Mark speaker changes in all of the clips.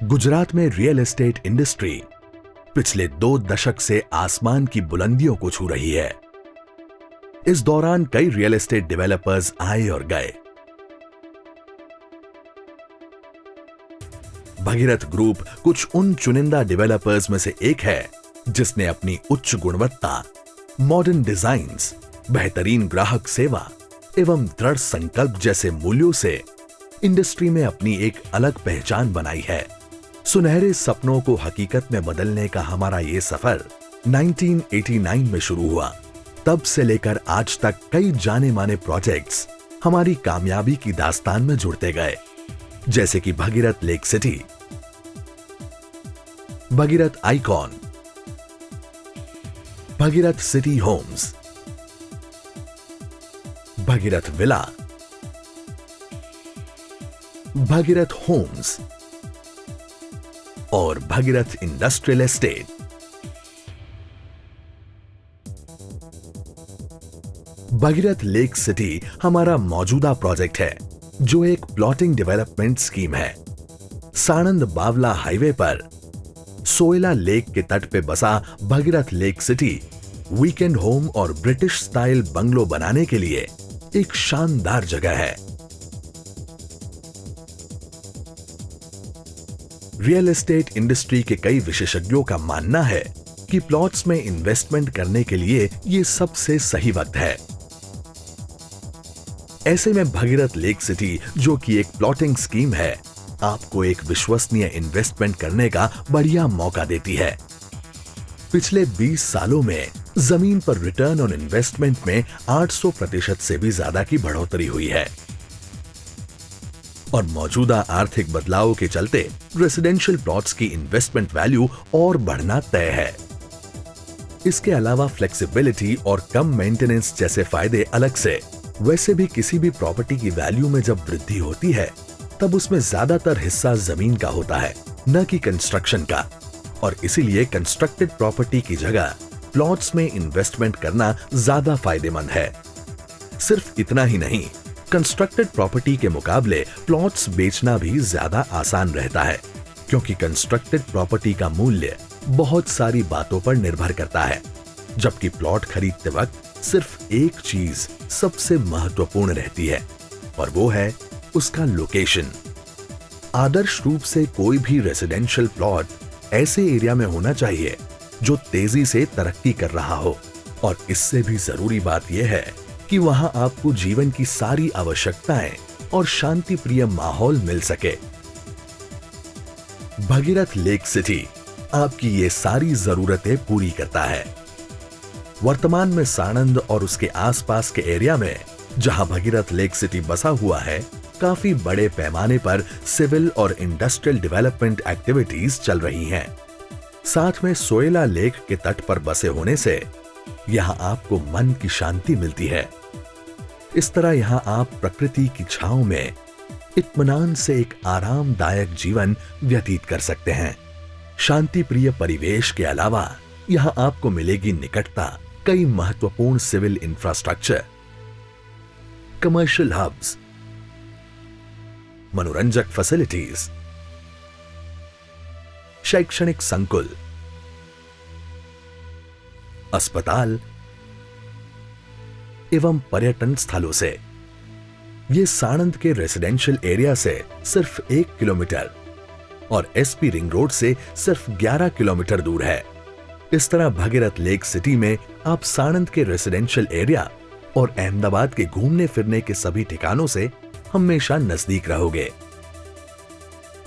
Speaker 1: गुजरात में real estate industry पिछले 2 दशक से आसमान की बुलंदियों को छू रही है। इस दौरान कई रियल एस्टेट डेवलपर्स आए और गए। भगीरथ ग्रुप कुछ उन चुनिंदा डेवलपर्स में से एक है जिसने अपनी उच्च गुणवत्ता, मॉडर्न डिजाइन्स, बेहतरीन ग्राहक सेवा एवं दृढ़ संकल्प जैसे मूल्यों से इंडस्ट्री में अपनी एक अलग पहचान बनाई है। सुनहरे सपनों को हकीकत में बदलने का हमारा ये सफर 1989 में शुरू हुआ। तब से लेकर आज तक कई जाने माने प्रोजेक्ट्स हमारी कामयाबी की दास्तान में जुड़ते गए, जैसे कि Bhagirath Lake City, Bhagirath Icon, Bhagirath City Homes, Bhagirath Villa, Bhagirath Homes और Bhagirath Industrial Estate. Bhagirath Lake City हमारा मौजूदा प्रोजेक्ट है, जो एक प्लॉटिंग डेवलपमेंट स्कीम है। साणंद बावला हाईवे पर सोयला लेक के तट पे बसा Bhagirath Lake city weekend home और ब्रिटिश स्टाइल बंगलो बनाने के लिए एक शानदार जगह है। रियल एस्टेट इंडस्ट्री के कई विशेषज्ञों का मानना है कि प्लॉट्स में इन्वेस्टमेंट करने के लिए यह सबसे सही वक्त है। ऐसे में भगीरथ लेक सिटी, जो कि एक प्लॉटिंग स्कीम है, आपको एक विश्वसनीय इन्वेस्टमेंट करने का बढ़िया मौका देती है। पिछले 20 सालों में जमीन पर रिटर्न ऑन इन्वेस्टमेंट में 800% से भी ज्यादा की बढ़ोतरी हुई है और मौजूदा आर्थिक बदलावों के चलते रेसिडेंशियल प्लॉट्स की इन्वेस्टमेंट वैल्यू और बढ़ना तय है। इसके अलावा फ्लेक्सिबिलिटी और कम मेंटेनेंस जैसे फायदे अलग से। वैसे भी किसी भी प्रॉपर्टी की वैल्यू में जब वृद्धि होती है, तब उसमें ज्यादातर हिस्सा जमीन का होता है, न कि कंस्ट्रक्शन का, और इसीलिए कंस्ट्रक्टेड प्रॉपर्टी की जगह प्लॉट्स में इन्वेस्टमेंट करना ज्यादा फायदेमंद है। सिर्फ इतना ही नहीं, कंस्ट्रक्टेड प्रॉपर्टी के मुकाबले प्लॉट्स बेचना भी ज्यादा आसान रहता है, क्योंकि कंस्ट्रक्टेड प्रॉपर्टी का मूल्य बहुत सारी बातों पर निर्भर करता है, जबकि प्लॉट खरीदते वक्त सिर्फ एक चीज सबसे महत्वपूर्ण रहती है, और वो है उसका लोकेशन। आदर्श रूप से कोई भी रेसिडेंशियल प्लॉट ऐसे एरिया में होना चाहिए जो तेजी से तरक्की कर रहा हो, और इससे भी जरूरी बात यह है कि वहां आपको जीवन की सारी आवश्यकताएं और शांति प्रिय माहौल मिल सके। भगीरथ लेक सिटी आपकी ये सारी जरूरतें पूरी करता है। वर्तमान में साणंद और उसके आसपास के एरिया में जहां भगीरथ लेक सिटी बसा हुआ है, काफी बड़े पैमाने पर सिविल और इंडस्ट्रियल डेवलपमेंट एक्टिविटीज चल रही हैं। साथ में सोयला लेक के तट पर बसे होने से यहां आपको मन की शांति मिलती है। इस तरह यहां आप प्रकृति की छांव में इत्मीनान से एक आरामदायक जीवन व्यतीत कर सकते हैं। शांति प्रिय परिवेश के अलावा यहां आपको मिलेगी निकटता कई महत्वपूर्ण सिविल इंफ्रास्ट्रक्चर, कमर्शियल हब्स, मनोरंजक फैसिलिटीज, शैक्षणिक संकुल, अस्पताल एवं पर्यटन स्थलों से। ये साणंद के रेसिडेंशियल एरिया से सिर्फ 1 किलोमीटर और एसपी रिंग रोड से सिर्फ 11 किलोमीटर दूर है। इस तरह भगीरथ लेक सिटी में आप साणंद के रेसिडेंशियल एरिया और अहमदाबाद के घूमने फिरने के सभी ठिकानों से हमेशा नजदीक रहोगे।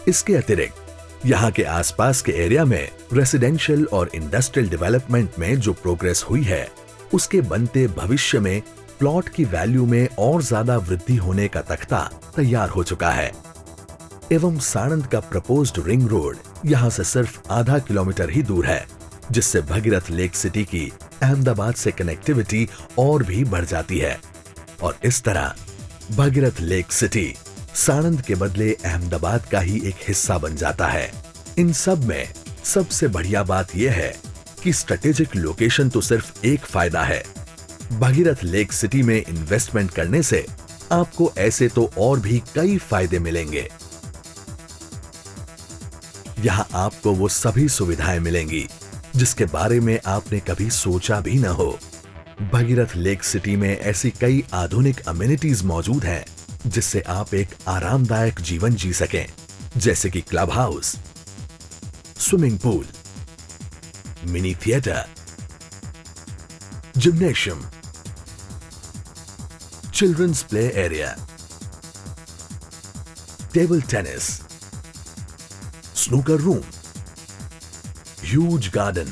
Speaker 1: इसके अतिरिक्त यहां के आसपास के एरिया में रेसिडेंशियल और इंडस्ट्रियल डेवलपमेंट में जो प्रोग्रेस हुई है, उसके बनते भविष्य में प्लॉट की वैल्यू में और ज्यादा वृद्धि होने का तख्ता तैयार हो चुका है। एवं साणंद का प्रपोज्ड रिंग रोड यहां से सिर्फ आधा किलोमीटर ही दूर है, जिससे भगीरथ लेक सिटी की अहमदाबाद से कनेक्टिविटी और भी बढ़ जाती है, और इस तरह भगीरथ लेक सिटी साणंद के बदले अहमदाबाद का ही एक हिस्सा बन जाता है। इन सब में सबसे बढ़िया बात यह है कि स्ट्रेटेजिक लोकेशन तो सिर्फ एक फायदा है। भगीरथ लेक सिटी में इन्वेस्टमेंट करने से आपको ऐसे तो और भी कई फायदे मिलेंगे। यहाँ आपको वो सभी सुविधाएं मिलेंगी जिसके बारे में आपने कभी सोचा भी न हो। भगीरथ लेक सिटी में ऐसी कई आधुनिक अमेनिटीज मौजूद हैं जिससे आप एक आरामदायक जीवन जी सकें, जैसे कि club house, swimming pool, mini theatre, gymnasium, children's play area, table tennis, snooker room, huge garden,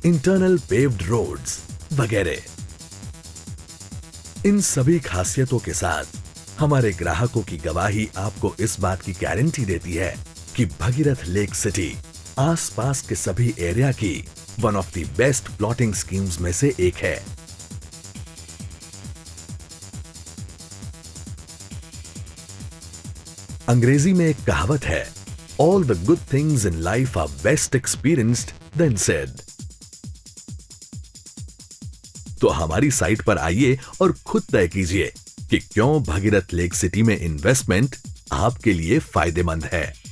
Speaker 1: internal paved roads वगैरह। इन सभी खासियतों के साथ हमारे ग्राहकों की गवाही आपको इस बात की गारंटी देती है कि भगीरथ लेक सिटी आसपास के सभी एरिया की one of the best plotting schemes में से एक है। अंग्रेजी में एक कहावत है, all the good things in life are best experienced than said. तो हमारी साइट पर आइए और खुद तय कीजिए कि क्यों भगीरथ लेक सिटी में इन्वेस्टमेंट आपके लिए फायदेमंद है।